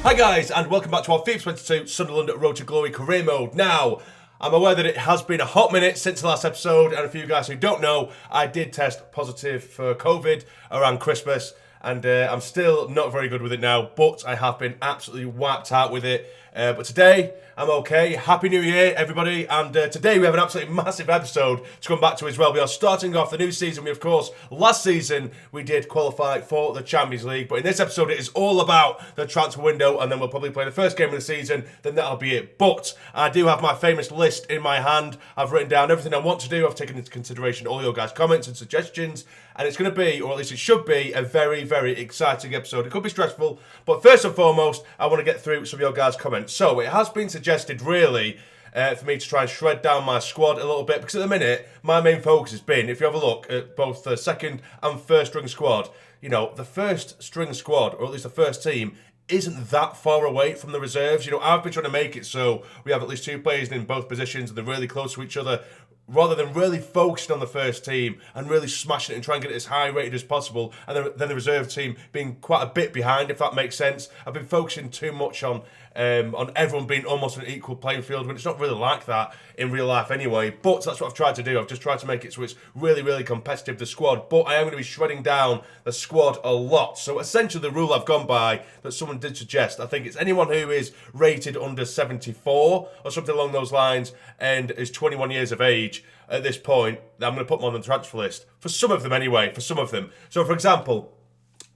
Hi guys, and welcome back to our FIFA 22 Sunderland Road to Glory career mode. Now, I'm aware that it has been a hot minute since the last episode, and for you guys who don't know, I did test positive for COVID around Christmas, and I'm still not very good with it now, but I have been absolutely wiped out with it. But today, I'm okay. Happy New Year, everybody. And today we have an absolutely massive episode to come back to as well. We are starting off the new season. We, of course, last season, we did qualify for the Champions League. But in this episode, it is all about the transfer window. And then we'll probably play the first game of the season. Then that'll be it. But I do have my famous list in my hand. I've written down everything I want to do. I've taken into consideration all your guys' comments and suggestions. And it's going to be, or at least it should be, a very, very exciting episode. It could be stressful. But first and foremost, I want to get through some of your guys' comments. So it has been suggested, really, for me to try and shred down my squad a little bit. Because at the minute, my main focus has been, if you have a look at both the second and first string squad, you know, the first string squad, or at least the first team, isn't that far away from the reserves. You know, I've been trying to make it so we have at least two players in both positions and they're really close to each other, rather than really focusing on the first team and really smashing it and trying to get it as high rated as possible, and then the reserve team being quite a bit behind, if that makes sense. I've been focusing too much on everyone being almost on an equal playing field when it's not really like that in real life anyway. But that's what I've tried to do. I've just tried to make it so it's really, really competitive, the squad. But I am going to be shredding down the squad a lot. So essentially the rule I've gone by that someone did suggest, I think it's anyone who is rated under 74 or something along those lines and is 21 years of age at this point, I'm going to put them on the transfer list. For some of them anyway, for some of them. So for example,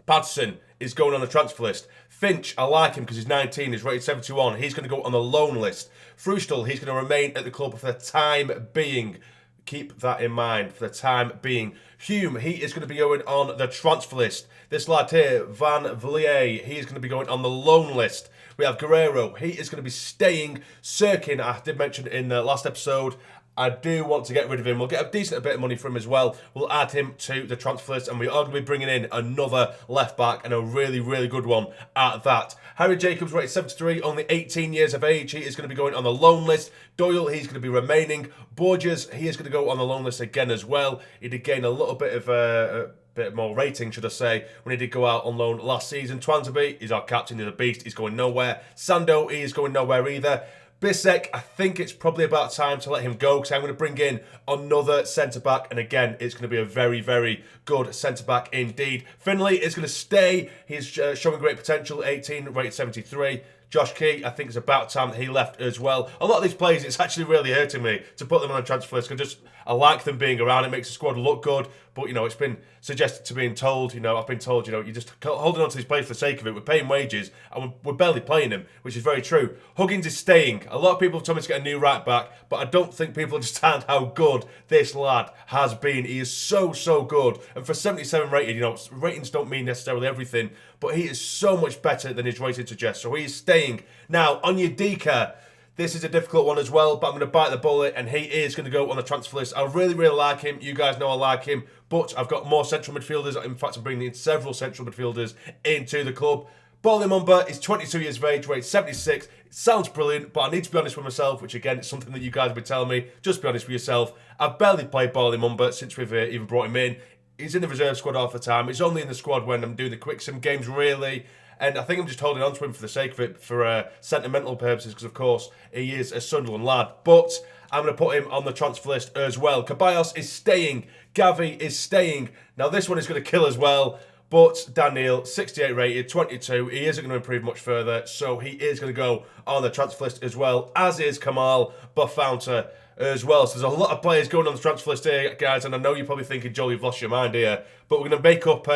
Patterson is going on the transfer list. Finch, I like him because he's 19, he's rated 71. He's going to go on the loan list. Frustel, he's going to remain at the club for the time being. Keep that in mind, for the time being. Hume, he is going to be going on the transfer list. This lad here, Van Villiers, he is going to be going on the loan list. We have Guerrero, he is going to be staying. Sirkin, I did mention in the last episode, I do want to get rid of him. We'll get a decent bit of money for him as well. We'll add him to the transfer list, and we are going to be bringing in another left back, and a really, really good one at that. Harry Jacobs, rated 73, only 18 years of age. He is going to be going on the loan list. Doyle, he's going to be remaining. Borges, he is going to go on the loan list again as well. He did gain a little bit of a bit more rating, should I say, when he did go out on loan last season. Twansby, he's our captain, he's a beast. He's going nowhere. Sando, he is going nowhere either. Bissek, I think it's probably about time to let him go because I'm going to bring in another centre-back. And again, it's going to be a very, very good centre-back indeed. Finlay is going to stay. He's showing great potential, 18, rated 73. Josh Key, I think it's about time that he left as well. A lot of these players, it's actually really hurting me to put them on a transfer list because I like them being around. It makes the squad look good. But, you know, it's been suggested to being told, you know, I've been told, you know, you're just holding on to these players for the sake of it. We're paying wages and we're barely playing them, which is very true. Huggins is staying. A lot of people have told me to get a new right back, but I don't think people understand how good this lad has been. He is so, so good. And for 77 rated, you know, ratings don't mean necessarily everything, but he is so much better than his rating suggests. So he is staying. Now, Onyedika, this is a difficult one as well, but I'm going to bite the bullet, and he is going to go on the transfer list. I really, really like him. You guys know I like him, but I've got more central midfielders. In fact, I'm bringing in several central midfielders into the club. Bali Mumba is 22 years of age, rated 76. It sounds brilliant, but I need to be honest with myself, which again, it's something that you guys have been telling me. Just be honest with yourself. I've barely played Bali Mumba since we've even brought him in. He's in the reserve squad half the time. He's only in the squad when I'm doing the quick sim games, really. And I think I'm just holding on to him for the sake of it, for sentimental purposes, because, of course, he is a Sunderland lad. But I'm going to put him on the transfer list as well. Caballos is staying. Gavi is staying. Now, this one is going to kill as well. But Daniel, 68 rated, 22. He isn't going to improve much further. So he is going to go on the transfer list as well, as is Kamal Buffounder as well. So there's a lot of players going on the transfer list here, guys. And I know you're probably thinking, Joel, you've lost your mind here. But we're going to make up...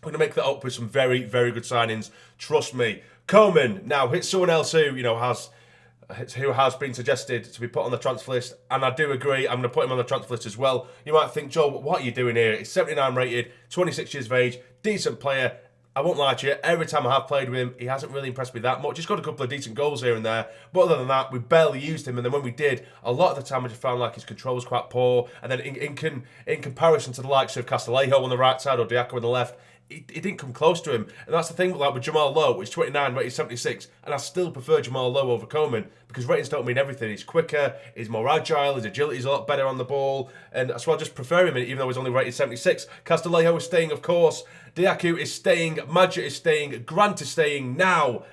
We're going to make that up with some very, very good signings. Trust me. Coleman, now, it's someone else who, you know, has been suggested to be put on the transfer list. And I do agree. I'm going to put him on the transfer list as well. You might think, Joel, what are you doing here? He's 79 rated, 26 years of age, decent player. I won't lie to you, every time I have played with him, he hasn't really impressed me that much. He's got a couple of decent goals here and there, but other than that, we barely used him. And then when we did, a lot of the time I just found like his control was quite poor. And then in comparison to the likes of Castillejo on the right side or Diaco on the left, he didn't come close to him. And that's the thing like with Jamal Lowe, he's 29, rated 76, and I still prefer Jamal Lowe over Coleman because ratings don't mean everything. He's quicker, he's more agile, his agility's a lot better on the ball, and so I just prefer him even though he's only rated 76. Castillejo is staying, of course. Diaco is staying, Madja is staying, Grant is staying. Now,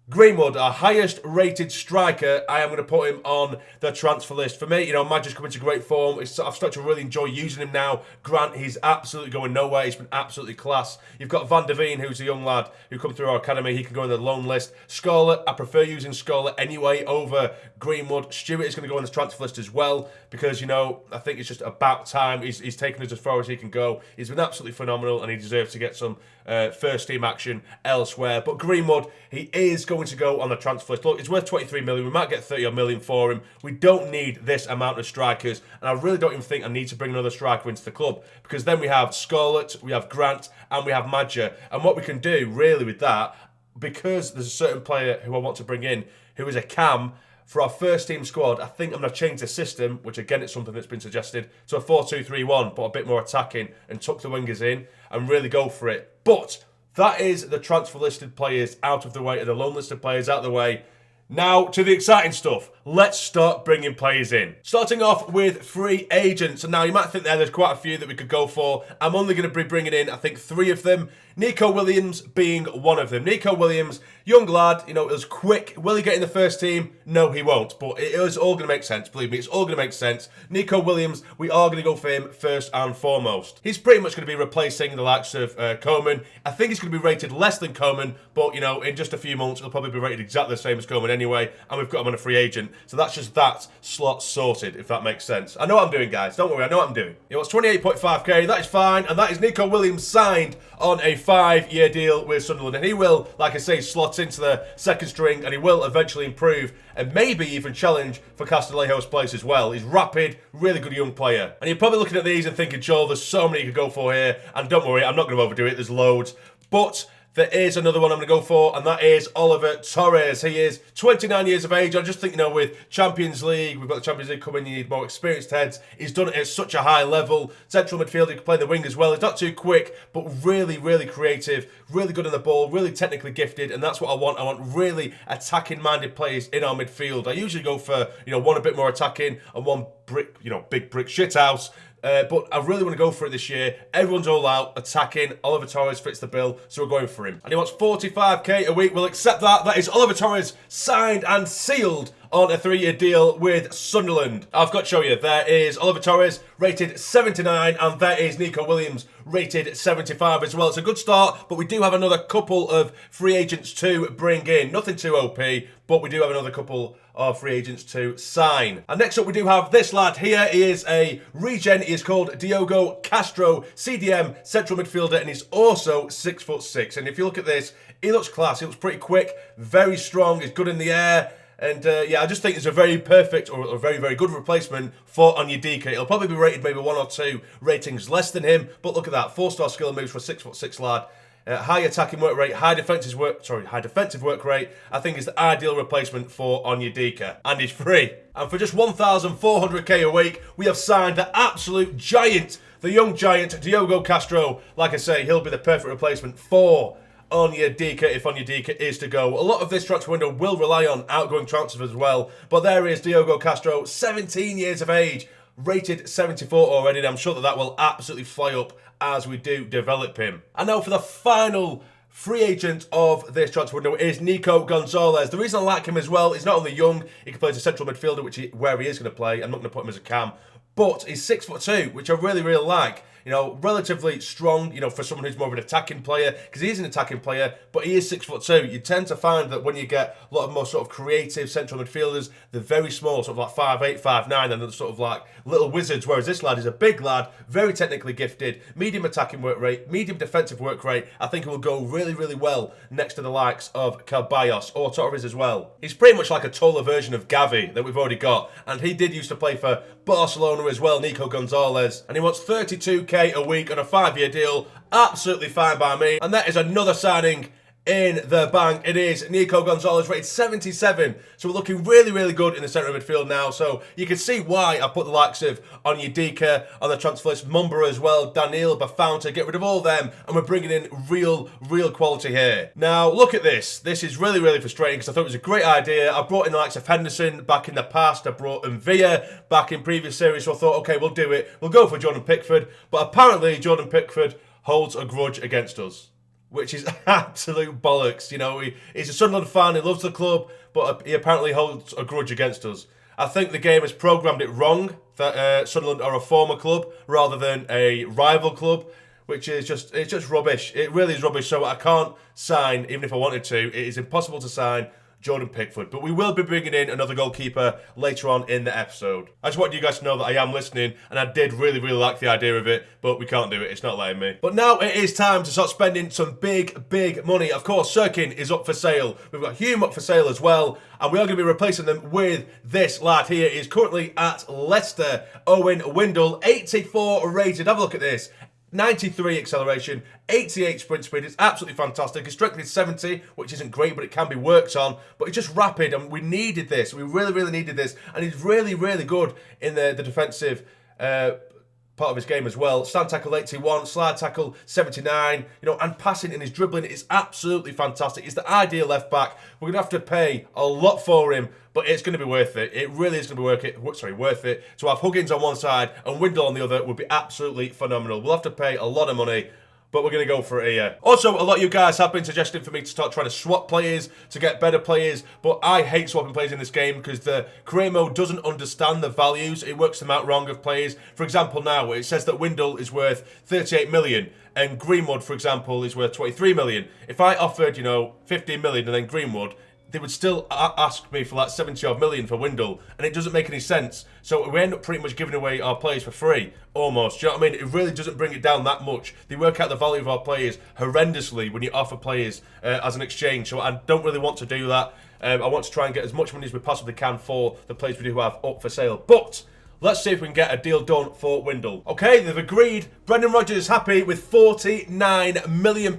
Greenwood, our highest rated striker, I am going to put him on the transfer list. For me, you know, Madge's coming to great form. I've started to really enjoy using him now. Grant, he's absolutely going nowhere. He's been absolutely class. You've got Van der Veen, who's a young lad who come through our academy. He can go on the loan list. Scarlett, I prefer using Scarlett anyway over Greenwood. Stewart is going to go on this transfer list as well because, you know, I think it's just about time. He's taken us as far as he can go. He's been absolutely phenomenal and he deserves to get some first team action elsewhere. But Greenwood, he is going to go on the transfer list. Look, it's worth 23 million. We might get 30 million for him. We don't need this amount of strikers, and I really don't even think I need to bring another striker into the club because then we have Scarlett, we have Grant, and we have Madge. And what we can do really with that, because there's a certain player who I want to bring in who is a cam for our first team squad, I think I'm going to change the system, which again is something that's been suggested, to a 4-2-3-1, but a bit more attacking and tuck the wingers in and really go for it. But that is the transfer listed players out of the way, and the loan listed players out of the way. Now to the exciting stuff. Let's start bringing players in. Starting off with free agents. And now you might think there's quite a few that we could go for. I'm only going to be bringing in, I think, 3 of them. Nico Williams being one of them. Nico Williams, young lad, you know, is quick. Will he get in the first team? No, he won't. But it is all going to make sense. Believe me, it's all going to make sense. Nico Williams, we are going to go for him first and foremost. He's pretty much going to be replacing the likes of Coman. I think he's going to be rated less than Coman, but, you know, in just a few months, he'll probably be rated exactly the same as Coman anyway. And we've got him on a free agent. So that's just that slot sorted, if that makes sense. I know what I'm doing, guys. Don't worry, I know what I'm doing. It was 28.5k. That is fine. And that is Nico Williams signed on a 5-year deal with Sunderland. And he will, like I say, slot into the second string and he will eventually improve and maybe even challenge for Castillejo's place as well. He's rapid, really good young player. And you're probably looking at these and thinking, Joel, there's so many you could go for here. And don't worry, I'm not going to overdo it. There's loads. But there is another one I'm going to go for, and that is Oliver Torres. He is 29 years of age. I just think, you know, with Champions League, we've got the Champions League coming, you need more experienced heads. He's done it at such a high level. Central midfield, he can play the wing as well. He's not too quick, but really, really creative, really good on the ball, really technically gifted, and that's what I want. I want really attacking-minded players in our midfield. I usually go for, you know, one a bit more attacking and one brick, you know, big brick shithouse. But I really want to go for it this year. Everyone's all out, attacking. Oliver Torres fits the bill, so we're going for him. And he wants 45k a week. We'll accept that. That is Oliver Torres signed and sealed on a 3-year deal with Sunderland. I've got to show you. There is Oliver Torres, rated 79, and there is Nico Williams, rated 75 as well. It's a good start, but we do have another couple of free agents to bring in. Nothing too OP, but we do have another couple of free agents to sign. And next up we do have this lad here. He is a regen. He is called Diogo Castro, CDM, central midfielder, and he's also 6'6". And if you look at this, he looks class. He looks pretty quick, very strong, he's good in the air. And yeah, I just think it's a very perfect or a very, very good replacement for Onyedika. It'll probably be rated maybe 1 or 2 ratings less than him. But look at that, 4-star skill and moves for a 6'6" lad. High attacking work rate, high defensive work rate. I think is the ideal replacement for Onyedika, and he's free. And for just 1,400k a week, we have signed the absolute giant, the young giant Diogo Castro. Like I say, he'll be the perfect replacement for Onyedika if Onyedika is to go. A lot of this transfer window will rely on outgoing transfers as well. But there is Diogo Castro, 17 years of age, rated 74 already, and I'm sure that that will absolutely fly up as we do develop him. And now for the final free agent of this transfer window is Nico Gonzalez. The reason I like him as well is not only young, he can play as a central midfielder, where he is going to play. I'm not going to put him as a cam, but he's 6'2", which I really, really like. You know, relatively strong, you know, for someone who's more of an attacking player, because he is an attacking player, but he is 6'2". You tend to find that when you get a lot of more sort of creative central midfielders, they're very small, sort of like 5'8", 5'9", and they're sort of like little wizards, whereas this lad is a big lad, very technically gifted, medium attacking work rate, medium defensive work rate. I think it will go really, really well next to the likes of Ceballos or Torres as well. He's pretty much like a taller version of Gavi that we've already got, and he did used to play for Barcelona as well, Nico Gonzalez, and he wants 32k a week on a 5-year deal. Absolutely fine by me. And that is another signing in the bank. It is Nico Gonzalez, rated 77. So we're looking really, really good in the centre of midfield now. So you can see why I put the likes of Onyedika on the transfer list, Mumba as well, Daniel, Bafouta, get rid of all them, and we're bringing in real quality here. Now, look at this. This is really, really frustrating because I thought it was a great idea. I brought in the likes of Henderson back in the past. I brought Mvia back in previous series, so I thought, okay, we'll do it. We'll go for Jordan Pickford. But apparently, Jordan Pickford holds a grudge against us. which is absolute bollocks. You know, he's a Sunderland fan, he loves the club, but he apparently holds a grudge against us. I think the game has programmed it wrong that Sunderland are a former club rather than a rival club, which is it's just rubbish. It really is rubbish. So I can't sign, even if I wanted to. It is impossible to sign Jordan Pickford. But we will be bringing in another goalkeeper later on in the episode. I just want you guys to know that I am listening, and I did really, really like the idea of it, but we can't do it. It's not letting me. But now it is time to start spending some big, big money. Of course, Sirkin is up for sale. We've got Hume up for sale as well, and we are going to be replacing them with this lad here. He's currently at Leicester, Owen Windle, 84 rated. Have a look at this. 93 acceleration, 88 sprint speed. It's absolutely fantastic. His strength is 70, which isn't great, but it can be worked on. But it's just rapid, and we needed this. We really, really needed this. And he's really, really good in the defensive part of his game as well. Stand tackle 81, slide tackle 79, and passing and his dribbling is absolutely fantastic. He's the ideal left back. We're going to have to pay a lot for him, but it's going to be worth it. It really is going to be worth it. To have Huggins on one side and Windle on the other would be absolutely phenomenal. We'll have to pay a lot of money, but we're going to go for it here. Also, a lot of you guys have been suggesting for me to start trying to swap players to get better players, but I hate swapping players in this game because the career mode doesn't understand the values. It works them out wrong of players. For example, now it says that Windle is worth 38 million and Greenwood, for example, is worth 23 million. If I offered, 15 million and then Greenwood, they would still ask me for like 70 odd million for Windle, and it doesn't make any sense. So we end up pretty much giving away our players for free, almost. Do you know what I mean? It really doesn't bring it down that much. They work out the value of our players horrendously when you offer players as an exchange. So I don't really want to do that. I want to try and get as much money as we possibly can for the players we do have up for sale. But let's see if we can get a deal done for Windle. Okay, they've agreed. Brendan Rodgers is happy with £49 million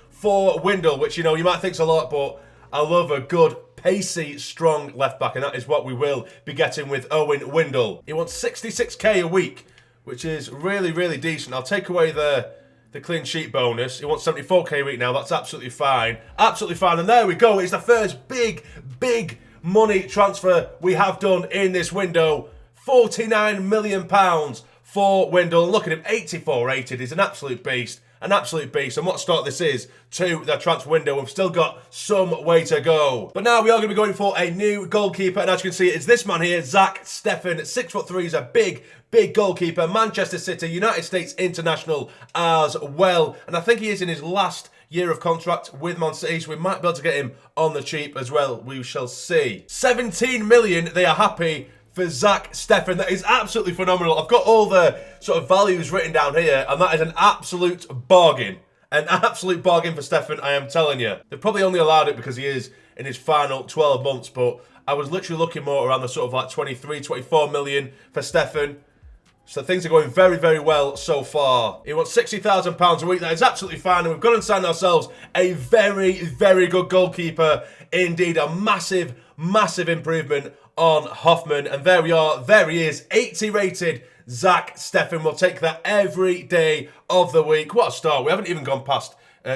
for Windle, which, you might think's a lot, but I love a good, pacey, strong left back, and that is what we will be getting with Owen Windle. He wants 66k a week, which is really, really decent. I'll take away the clean sheet bonus. He wants 74k a week now. That's absolutely fine. Absolutely fine. And there we go. It's the first big, big money transfer we have done in this window. £49 million for Windle. Look at him, 84 rated. He's an absolute beast. An absolute beast. And what start this is to the transfer window. We've still got some way to go. But now we are going to be going for a new goalkeeper. And as you can see, it's this man here, Jacques Steffen. 6'3", he's a big, big goalkeeper. Manchester City, United States international as well. And I think he is in his last year of contract with Man City, so we might be able to get him on the cheap as well. We shall see. 17 million, they are happy for Jacques Steffen. That is absolutely phenomenal. I've got all the sort of values written down here, and that is an absolute bargain. An absolute bargain for Steffen, I am telling you. They've probably only allowed it because he is in his final 12 months, but I was literally looking more around the sort of like 23, 24 million for Steffen. So things are going very, very well so far. He wants £60,000 a week. That is absolutely fine. And we've gone and signed ourselves a very, very good goalkeeper. Indeed, a massive, massive improvement on Hoffman. And there we are. There he is. 80 rated Jacques Steffen. We'll take that every day of the week. What a start. We haven't even gone past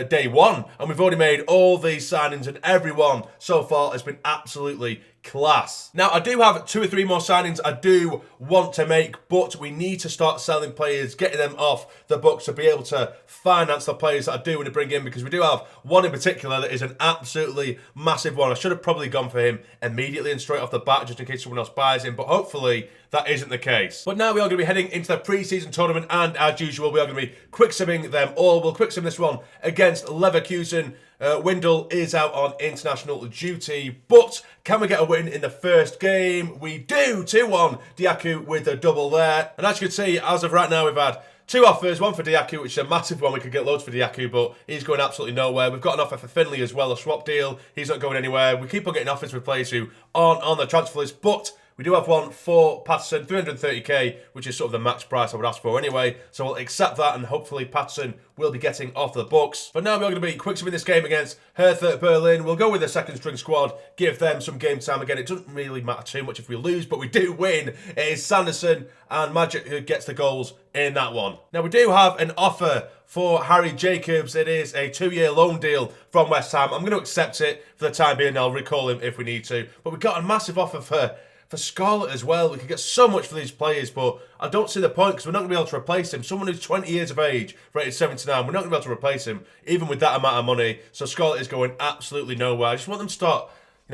day one. And we've already made all these signings, and everyone so far has been absolutely class. Now, I do have 2 or 3 more signings I do want to make, but we need to start selling players, getting them off the books to be able to finance the players that I do want to bring in, because we do have one in particular that is an absolutely massive one. I should have probably gone for him immediately and straight off the bat just in case someone else buys him, but hopefully that isn't the case. But now we are going to be heading into the pre-season tournament, and as usual, we are going to be quick-simming them all. We'll quick-sim this one against Leverkusen. Windle is out on international duty, but can we get a win in the first game? We do. 2-1 Dietrich with a double there. And as you can see, as of right now, we've had 2 offers, one for Dietrich, which is a massive one. We could get loads for Dietrich, but he's going absolutely nowhere. We've got an offer for Finley as well, a swap deal. He's not going anywhere. We keep on getting offers for players who aren't on the transfer list, but we do have one for Patterson, 330k, which is sort of the max price I would ask for anyway. So we'll accept that, and hopefully Patterson will be getting off the books. But now we're going to be quick simming this game against Hertha Berlin. We'll go with the second string squad, give them some game time. Again, it doesn't really matter too much if we lose, but we do win. It is Sanderson and Magic who gets the goals in that one. Now we do have an offer for Harry Jacobs. It is a 2-year loan deal from West Ham. I'm going to accept it for the time being. I'll recall him if we need to. But we've got a massive offer for for Scarlett as well. We could get so much for these players, but I don't see the point because we're not going to be able to replace him. Someone who's 20 years of age, rated 79, we're not going to be able to replace him, even with that amount of money. So Scarlett is going absolutely nowhere. I just want them to start,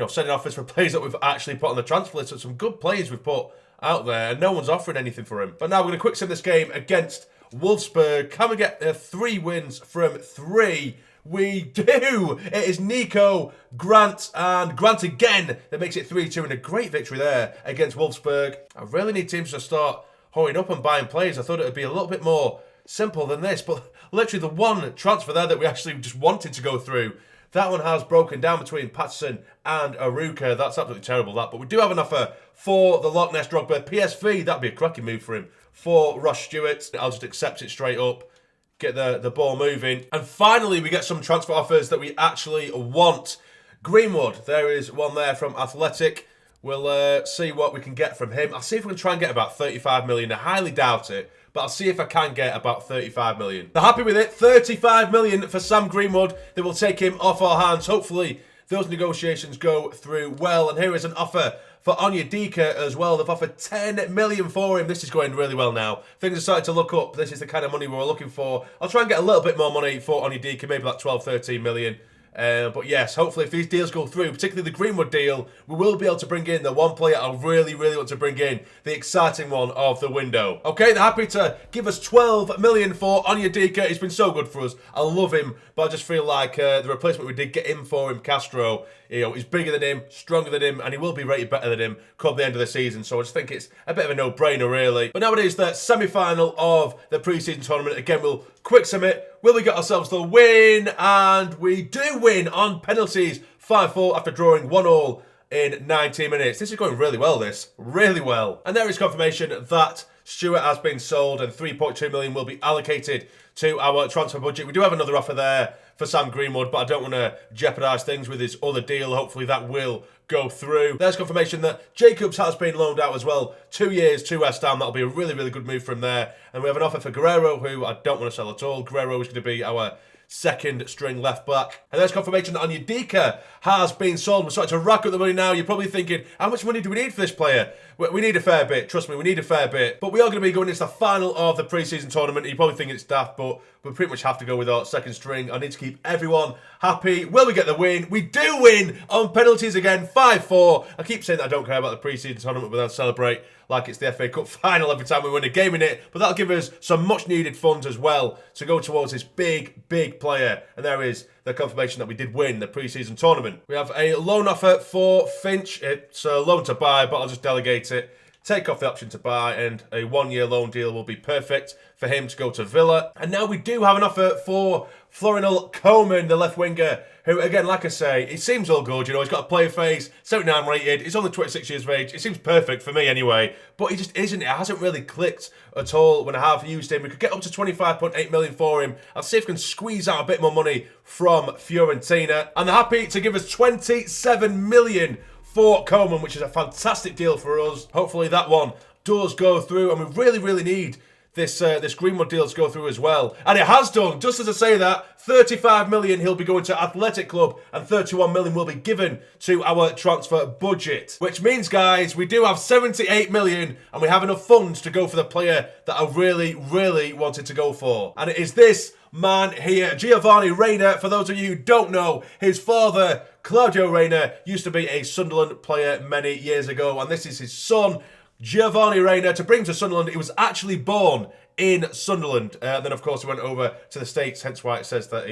sending offers for players that we've actually put on the transfer list. So some good players we've put out there, and no one's offering anything for him. But now we're going to quick sim this game against Wolfsburg. Can we get 3 wins from 3? We do! It is Nico, Grant, and Grant again that makes it 3-2 and a great victory there against Wolfsburg. I really need teams to start hurrying up and buying players. I thought it would be a little bit more simple than this, but literally the one transfer there that we actually just wanted to go through, that one has broken down between Patterson and Aruka. That's absolutely terrible, that. But we do have an offer for the Loch Ness Drogba PSV. That'd be a cracking move for him. For Ross Stewart, I'll just accept it straight up. Get the ball moving. And finally, we get some transfer offers that we actually want. Greenwood, there is one there from Athletic. We'll see what we can get from him. I'll see if we can try and get about 35 million. I highly doubt it, but I'll see if I can get about 35 million. They're happy with it. 35 million for Sam Greenwood. They will take him off our hands. Hopefully, those negotiations go through well. And here is an offer for Onyedika as well. They've offered 10 million for him. This is going really well now. Things are starting to look up. This is the kind of money we're looking for. I'll try and get a little bit more money for Onyedika, maybe like 12, 13 million. But yes, hopefully if these deals go through, particularly the Greenwood deal, we will be able to bring in the one player I really, really want to bring in, the exciting one of the window. Okay, they're happy to give us 12 million for Onyedika. He's been so good for us. I love him, but I just feel like the replacement we did get in for him, Castro, he's bigger than him, stronger than him, and he will be rated better than him come the end of the season. So I just think it's a bit of a no-brainer, really. But now it is the semi-final of the pre-season tournament. Again, we'll quick sim it. Will we get ourselves the win? And we do win on penalties. 5-4 after drawing 1-1 in 19 minutes. This is going really well, this. Really well. And there is confirmation that Stewart has been sold and 3.2 million will be allocated to our transfer budget. We do have another offer there for Sam Greenwood, but I don't want to jeopardise things with his other deal. Hopefully that will go through. There's confirmation that Jacobs has been loaned out as well. 2 years to West Ham. That'll be a really, really good move from there. And we have an offer for Guerrero, who I don't want to sell at all. Guerrero is going to be our second string left back. And there's confirmation that Onyedika has been sold. We're starting to rack up the money now. You're probably thinking, how much money do we need for this player? We need a fair bit. Trust me, we need a fair bit. But we are going to be going into the final of the pre-season tournament. You're probably thinking it's daft, but we pretty much have to go with our second string. I need to keep everyone happy. Will we get the win? We do win on penalties again, 5-4. I keep saying that I don't care about the pre-season tournament, but then celebrate like it's the FA Cup final every time we win a game in it. But that'll give us some much-needed funds as well to go towards this big, big player. And there is the confirmation that we did win the pre-season tournament. We have a loan offer for Finch. It's a loan to buy, but I'll just delegate it. Take off the option to buy, and a 1-year loan deal will be perfect for him to go to Villa. And now we do have an offer for Florinel Coman, the left winger, who, again, like I say, he seems all good. He's got a player face, 79 rated. He's only 26 years of age. It seems perfect for me anyway, but he just isn't. It hasn't really clicked at all when I have used him. We could get up to 25.8 million for him. I'll see if we can squeeze out a bit more money from Fiorentina. And they're happy to give us 27 million for Coman, which is a fantastic deal for us. Hopefully that one does go through, and we really, really need this Greenwood deal to go through as well. And it has done. Just as I say that, 35 million he'll be going to Athletic Club, and 31 million will be given to our transfer budget. Which means, guys, we do have 78 million, and we have enough funds to go for the player that I really, really wanted to go for. And it is this man here, Giovanni Reyna. For those of you who don't know, his father, Claudio Reyna, used to be a Sunderland player many years ago, and this is his son, Giovanni Reyna. To bring to Sunderland, he was actually born in Sunderland. Then, of course, he went over to the States, hence why it says that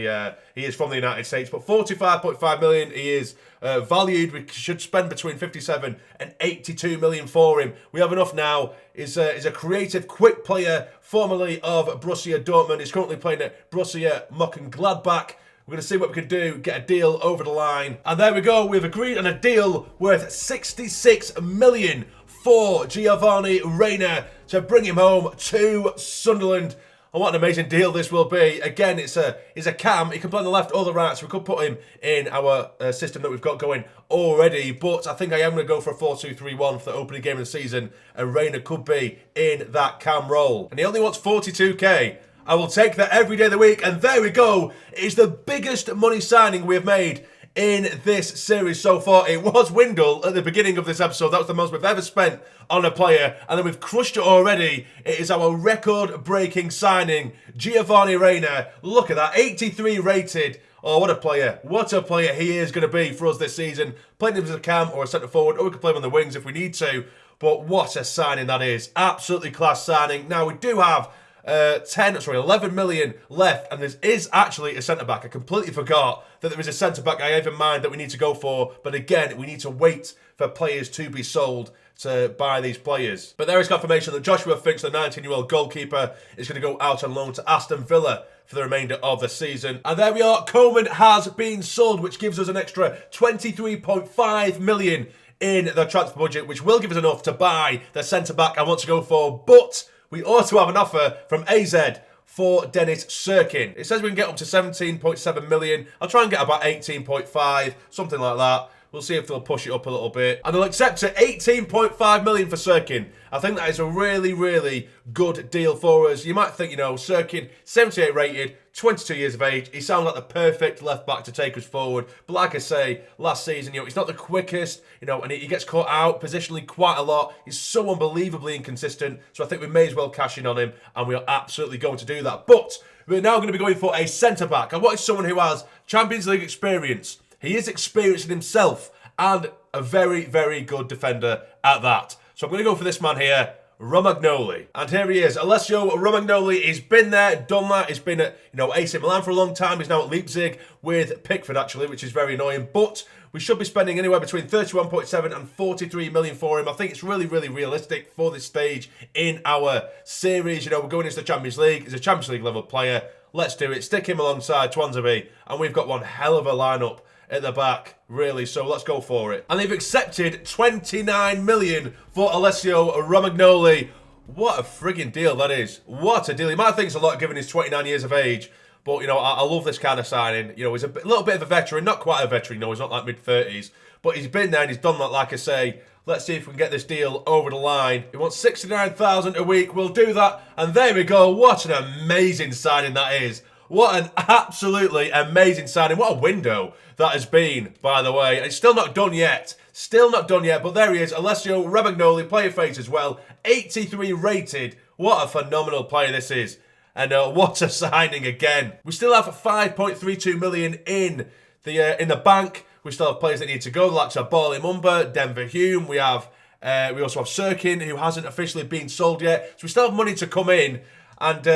he is from the United States. But 45.5 million, he is valued. We should spend between 57 and 82 million for him. We have enough now. He's a creative, quick player, formerly of Borussia Dortmund. He's currently playing at Borussia Mönchengladbach. We're going to see what we can do, get a deal over the line. And there we go. We've agreed on a deal worth 66 million for Giovanni Reyna to bring him home to Sunderland. And what an amazing deal this will be. Again, he's a cam. He can play on the left or the right, so we could put him in our system that we've got going already. But I think I am going to go for a 4-2-3-1 for the opening game of the season, and Reyna could be in that cam role. And he only wants 42k. I will take that every day of the week. And there we go. It's the biggest money signing we have made in this series so far. It was Windle at the beginning of this episode. That was the most we've ever spent on a player, and then we've crushed it already. It is our record-breaking signing, Giovanni Reyna. Look at that, 83 rated. Oh, what a player. What a player he is going to be for us this season. Playing him as a cam or a centre forward, or we can play him on the wings if we need to. But what a signing that is. Absolutely class signing. Now, we do have 11 million left, and there is actually a centre-back. I completely forgot that there is a centre-back I have in mind that we need to go for, but again, we need to wait for players to be sold to buy these players. But there is confirmation that Joshua Finch, the 19-year-old goalkeeper, is going to go out on loan to Aston Villa for the remainder of the season. And there we are, Coleman has been sold, which gives us an extra 23.5 million in the transfer budget, which will give us enough to buy the centre-back I want to go for, but we also have an offer from AZ for Dennis Serkin. It says we can get up to 17.7 million. I'll try and get about 18.5, something like that. We'll see if they'll push it up a little bit. And they'll accept it, 18.5 million for Serkin. I think that is a really, really good deal for us. You might think, you know, Serkin, 78 rated, 22 years of age. He sounds like the perfect left back to take us forward. But like I say, last season, you know, he's not the quickest, you know, and he gets caught out positionally quite a lot. He's so unbelievably inconsistent. So I think we may as well cash in on him, and we are absolutely going to do that. But we're now going to be going for a centre-back. I wanted someone who has Champions League experience. He is experienced in himself and a very, very good defender at that. So I'm going to go for this man here, Romagnoli. And here he is, Alessio Romagnoli. He's been there, done that. He's been at, AC Milan for a long time. He's now at Leipzig with Pickford, actually, which is very annoying. But we should be spending anywhere between 31.7 and 43 million for him. I think it's really, really realistic for this stage in our series. You know, we're going into the Champions League. He's a Champions League level player. Let's do it. Stick him alongside Twanzebe. And we've got one hell of a lineup at the back, really, so let's go for it. And they've accepted 29 million for Alessio Romagnoli. What a frigging deal that is. What a deal. You might think it's a lot given he's 29 years of age, but, you know, I love this kind of signing. You know, he's a little bit of a veteran, not quite a veteran, no, he's not like mid-30s, but he's been there and he's done that, like I say. Let's see if we can get this deal over the line. He wants 69,000 a week. We'll do that. And there we go. What an amazing signing that is. What an absolutely amazing signing. What a window that has been, by the way. It's still not done yet. Still not done yet, but there he is. Alessio Romagnoli, player face as well. 83 rated. What a phenomenal player this is. And what a signing again. We still have 5.32 million in the bank. We still have players that need to go, like Bali Mumba, Denver Hume. We also have Serkin, who hasn't officially been sold yet. So we still have money to come in. And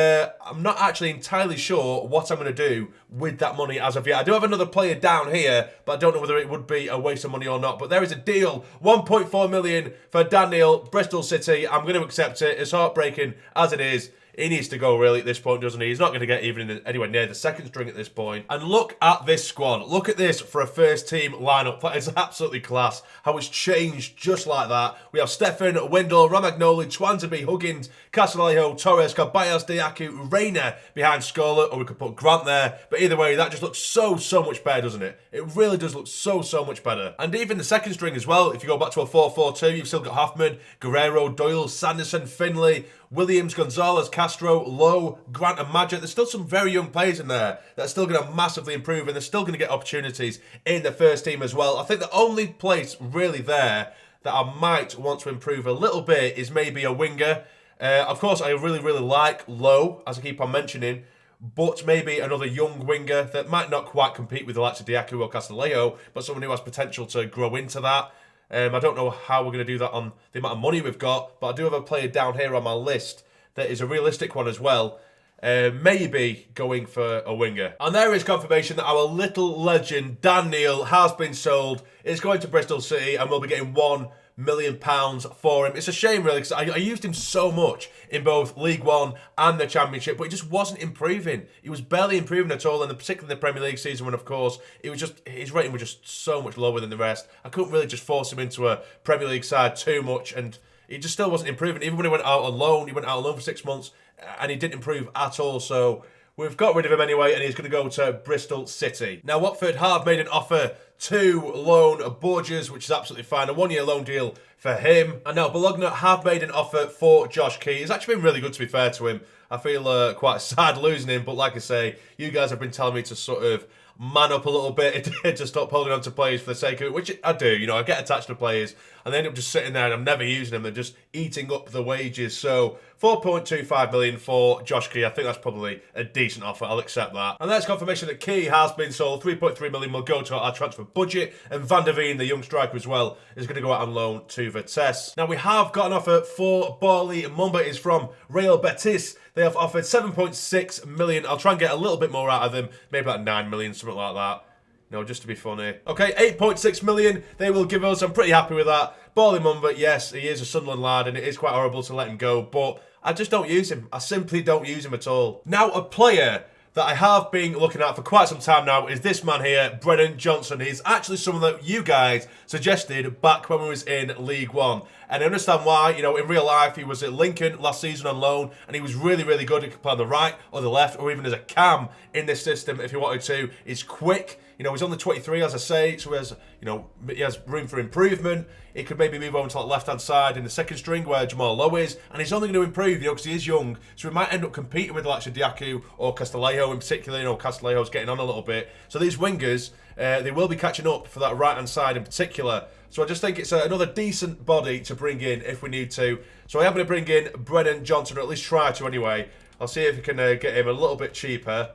I'm not actually entirely sure what I'm going to do with that money as of yet. I do have another player down here, but I don't know whether it would be a waste of money or not. But there is a deal, 1.4 million for Daniel, Bristol City. I'm going to accept it. It's heartbreaking as it is. He needs to go, really, at this point, doesn't he? He's not going to get even anywhere near the second string at this point. And look at this squad. Look at this for a first-team lineup. That is absolutely class. How it's changed just like that. We have Stefan, Windle, Romagnoli, Twanzebe, Huggins, Casalejo, Torres, Cabayas, Diaku, Reyna behind Scola, or we could put Grant there. But either way, that just looks so much better, doesn't it? It really does look so much better. And even the second string as well, if you go back to a 4-4-2, you've still got Hoffman, Guerrero, Doyle, Sanderson, Finlay, Williams, Gonzalez, Castro, Lowe, Grant and Madger. There's still some very young players in there that are still going to massively improve, and they're still going to get opportunities in the first team as well. I think the only place really there that I might want to improve a little bit is maybe a winger. Of course, I really like Lowe, as I keep on mentioning, but maybe another young winger that might not quite compete with the likes of Diaku or Castaleo, but someone who has potential to grow into that. I don't know how we're going to do that on the amount of money we've got, but I do have a player down here on my list that is a realistic one as well. Maybe going for a winger. And there is confirmation that our little legend, Dan Neil, has been sold. It's going to Bristol City and we'll be getting £1 million for him. It's a shame, really, because I used him so much in both League One and the Championship, but he just wasn't improving. He was barely improving at all, and particularly in the Premier League season when, of course, his rating was just so much lower than the rest. I couldn't really just force him into a Premier League side too much, and he just still wasn't improving. Even when he went out on loan, for 6 months, and he didn't improve at all, so we've got rid of him anyway, and he's going to go to Bristol City. Now, Watford have made an offer to loan Borges, which is absolutely fine. A 1-year loan deal for him. And now Bologna have made an offer for Josh Key. He's actually been really good, to be fair to him. I feel quite sad losing him, but like I say, you guys have been telling me to sort of man up a little bit to stop holding on to players for the sake of it, which I do. You know, I get attached to players and they end up just sitting there and I'm never using them. They're just eating up the wages. So 4.25 million for Josh Key. I think that's probably a decent offer. I'll accept that. And there's confirmation that Key has been sold. 3.3 million will go to our transfer budget. And Van der Veen, the young striker as well, is going to go out on loan to Vitesse. Now we have got an offer for Barley Mumba. Is from Real Betis. They have offered 7.6 million. I'll try and get a little bit more out of them. Maybe like 9 million, something like that. No, just to be funny. Okay, 8.6 million they will give us. I'm pretty happy with that. Barley Mumba, yes, he is a Sunderland lad and it is quite horrible to let him go, but I just don't use him. I simply don't use him at all. Now, a player that I have been looking at for quite some time now is this man here, Brennan Johnson. He's actually someone that you guys suggested back when we was in League One. And I understand why. You know, in real life, he was at Lincoln last season on loan, and he was really, really good. He could play on the right or the left, or even as a cam in this system if he wanted to. He's quick. You know, he's only 23, as I say, so he has, you know, he has room for improvement. He could maybe move over to the left-hand side in the second string where Jamal Lowe is, and he's only going to improve, you know, because he is young. So he might end up competing with the likes of Dietrich or Castillejo in particular. You know, Castillejo's getting on a little bit. So these wingers, they will be catching up for that right-hand side in particular. So I just think it's another decent body to bring in if we need to. So I am going to bring in Brennan Johnson, or at least try to anyway. I'll see if we can get him a little bit cheaper.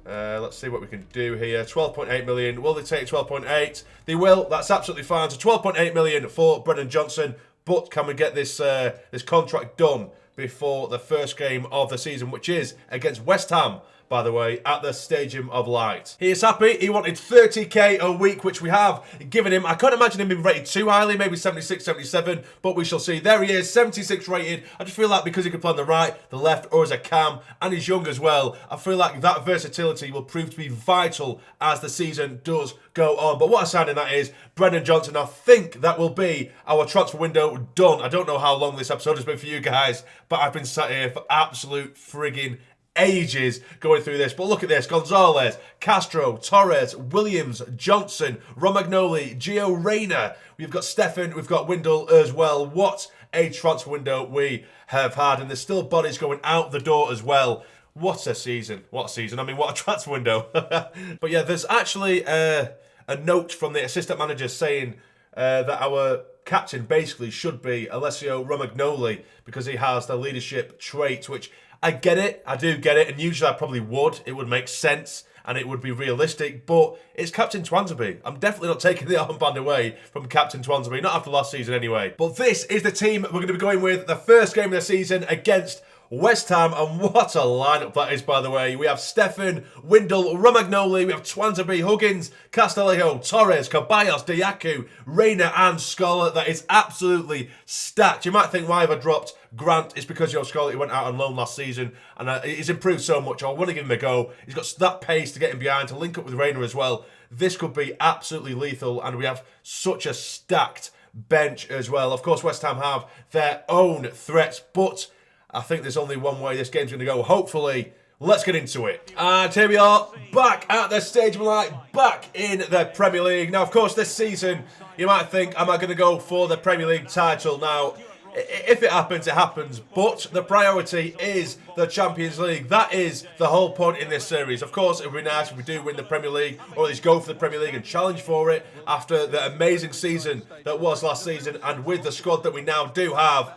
Let's see what we can do here. 12.8 million. Will they take 12.8? They will. That's absolutely fine. So 12.8 million for Brennan Johnson. But can we get this this contract done before the first game of the season, which is against West Ham, by the way, at the Stadium of Light. He is happy. He wanted 30k a week, which we have given him. I can't imagine him being rated too highly, maybe 76, 77, but we shall see. There he is, 76 rated. I just feel like because he can play on the right, the left, or as a cam, and he's young as well, I feel like that versatility will prove to be vital as the season does go on. But what a signing that is. Brennan Johnson, I think that will be our transfer window done. I don't know how long this episode has been for you guys, but I've been sat here for absolute frigging ages going through this. But look at this: Gonzalez, Castro, Torres, Williams, Johnson, Romagnoli, Gio Reyna. We've got Stefan, we've got Windle as well. What a transfer window we have had, and there's still bodies going out the door as well. What a season. What a season. I mean, what a transfer window. But yeah, there's actually a note from the assistant manager saying that our captain basically should be Alessio Romagnoli because he has the leadership traits, which I get it, I do get it, and usually I probably would. It would make sense and it would be realistic, but it's Captain Twansby. I'm definitely not taking the armband away from Captain Twansby, not after last season anyway. But this is the team we're going to be going with the first game of the season against West Ham, and what a lineup that is, by the way. We have Stefan, Windle, Romagnoli, we have Twansby, Huggins, Castillejo, Torres, Caballos, Diaku, Reyna and Scarlett. That is absolutely stacked. You might think, why have I dropped Grant? It's because Scarlett went out on loan last season and he's improved so much. I want to give him a go. He's got that pace to get him behind, to link up with Reyna as well. This could be absolutely lethal, and we have such a stacked bench as well. Of course, West Ham have their own threats, but I think there's only one way this game's going to go, hopefully. Let's get into it. And here we are, back at the Stadium of Light, back in the Premier League. Now, of course, this season, you might think, am I going to go for the Premier League title? Now, if it happens, it happens. But the priority is the Champions League. That is the whole point in this series. Of course, it would be nice if we do win the Premier League, or at least go for the Premier League and challenge for it after the amazing season that was last season and with the squad that we now do have.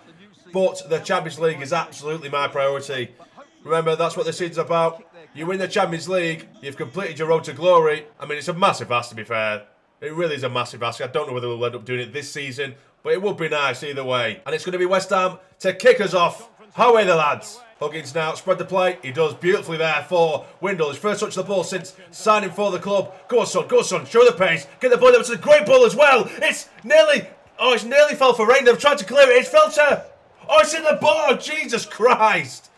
But the Champions League is absolutely my priority. Remember, that's what this season's about. You win the Champions League, you've completed your road to glory. I mean, it's a massive ask, to be fair. It really is a massive ask. I don't know whether we'll end up doing it this season, but it would be nice either way. And it's going to be West Ham to kick us off. Away the lads. Huggins now, spread the play. He does beautifully there for Windle. His first touch of the ball since signing for the club. Go on, son, show the pace. Get the ball up. It's a great ball as well. It's nearly fell for Reyna. They've tried to clear it. It's Fletcher. Oh, it's in the bar! Jesus Christ!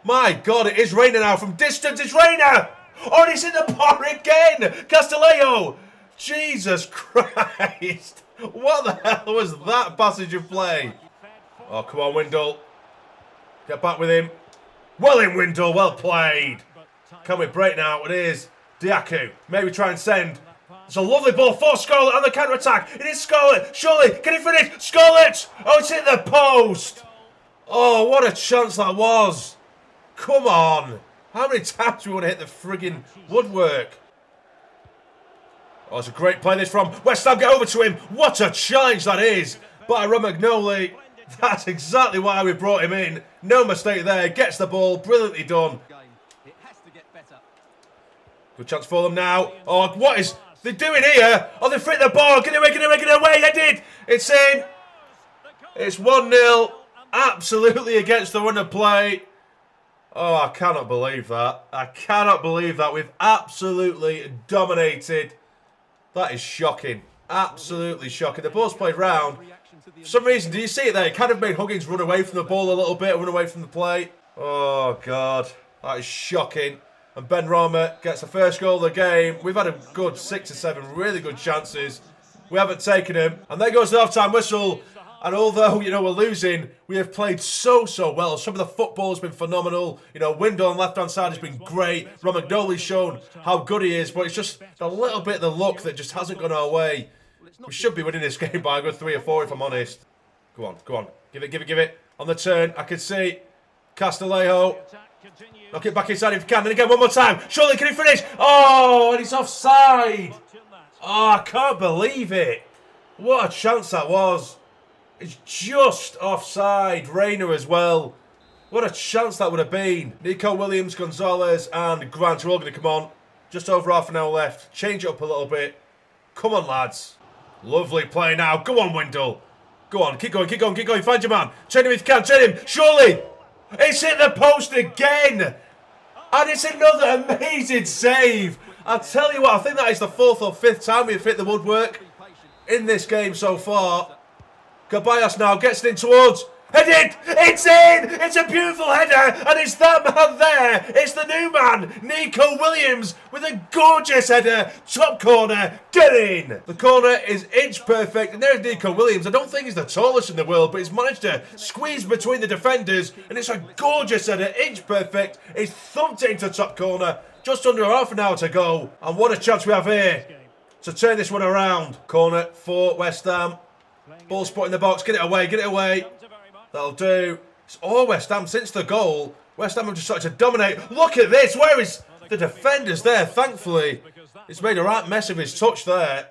My God, it is Reyna now from distance. It's Reyna! Oh, and it's in the bar again! Castillejo! Jesus Christ! What the hell was that passage of play? Oh, come on, Windle. Get back with him. Well in, Windle. Well played. Can we break now? It is Diaku. Maybe try and send. It's a lovely ball for Scarlett on the counter-attack. It is Scarlett. Surely, can he finish? Scarlett! Oh, it's hit the post. Oh, what a chance that was. Come on. How many times do we want to hit the friggin' woodwork? Oh, it's a great play this from West Ham. Get over to him. What a challenge that is by Romagnoli. That's exactly why we brought him in. No mistake there. Gets the ball. Brilliantly done. Good chance for them now. Oh, what is they doing here? Oh, they fit the ball. Get it away, get it away, get it away. They did. It's in. It's 1-0. Absolutely against the run of play. Oh, I cannot believe that. I cannot believe that. We've absolutely dominated. That is shocking. Absolutely shocking. The ball's played round. For some reason, do you see it there? It kind of made Huggins run away from the ball a little bit, run away from the play. Oh, God. That is shocking. And Ben Rama gets the first goal of the game. We've had a good 6 or 7 really good chances. We haven't taken them. And there goes the half-time whistle. And although, you know, we're losing, we have played so well. Some of the football has been phenomenal. You know, Windle on the left-hand side has been great. Romagnoli's shown how good he is. But it's just a little bit of the luck that just hasn't gone our way. We should be winning this game by a good 3 or 4, if I'm honest. Go on, go on. Give it. On the turn, I can see Castillejo. Knock it back inside if you can. And again, one more time. Surely, can he finish? Oh, and he's offside. Oh, I can't believe it. What a chance that was. It's just offside. Reyna as well. What a chance that would have been. Nico Williams, Gonzalez and Grant are all going to come on. Just over half an hour left. Change it up a little bit. Come on, lads. Lovely play now. Go on, Windle. Go on. Keep going. Find your man. Turn him if you can. Turn him. Surely. It's hit the post again. And it's another amazing save. I'll tell you what, I think that is the 4th or 5th time we've hit the woodwork in this game so far. Caballas now gets it in towards. Headed! It's in! It's a beautiful header, and it's that man there. It's the new man, Nico Williams, with a gorgeous header. Top corner, get in! The corner is inch perfect, and there's Nico Williams. I don't think he's the tallest in the world, but he's managed to squeeze between the defenders, and it's a gorgeous header, inch perfect. He's thumped it into top corner. Just under half an hour to go, and what a chance we have here to turn this one around. Corner for West Ham. Ball spot in the box. Get it away. That'll do. It's all West Ham since the goal. West Ham have just started to dominate. Look at this. Where is the defenders there? Thankfully, it's made a right mess of his touch there.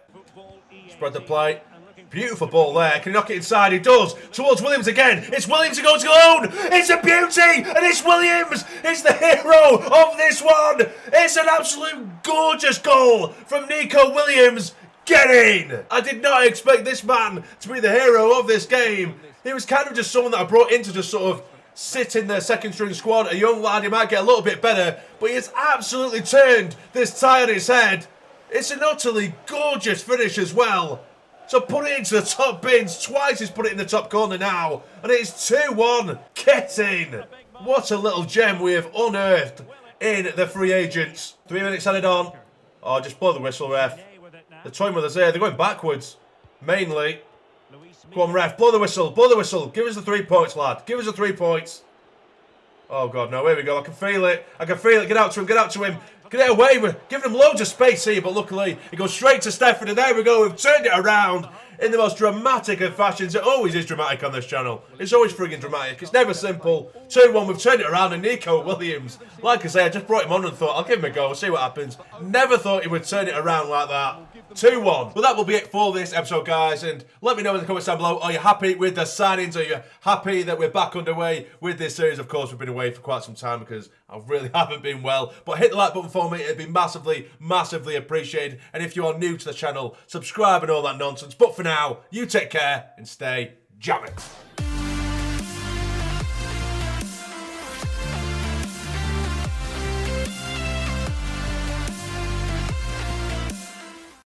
Spread the play. Beautiful ball there. Can he knock it inside? He does. Towards Williams again. It's Williams who goes alone. It's a beauty. And it's Williams. It's the hero of this one. It's an absolute gorgeous goal from Nico Williams. Get in. I did not expect this man to be the hero of this game. He was kind of just someone that I brought in to just sort of sit in the second string squad. A young lad, he might get a little bit better, but he has absolutely turned this tie on his head. It's an utterly gorgeous finish as well. So put it into the top bins. Twice he's put it in the top corner now. And it's 2-1. Get in. What a little gem we have unearthed in the free agents. 3 minutes added on. Oh, just blow the whistle, ref. The toy mothers here. They're going backwards. Mainly. Go on, ref. Blow the whistle. Give us the 3 points, lad. Give us the 3 points. Oh, God, no. Here we go. I can feel it. Get out to him. Get it away. We're giving him loads of space here, but luckily he goes straight to Stefan, and there we go. We've turned it around in the most dramatic of fashions. It always is dramatic on this channel. It's always frigging dramatic. It's never simple. 2-1, we've turned it around, and Nico Williams, like I say, I just brought him on and thought, I'll give him a go, see what happens. Never thought he would turn it around like that. 2-1. But that will be it for this episode, guys. And let me know in the comments down below, are you happy with the signings? Are you happy that we're back underway with this series? Of course, we've been away for quite some time because I really haven't been well. But hit the like button for me. It'd be massively appreciated. And if you are new to the channel, subscribe and all that nonsense. But for now, you take care and stay jamming.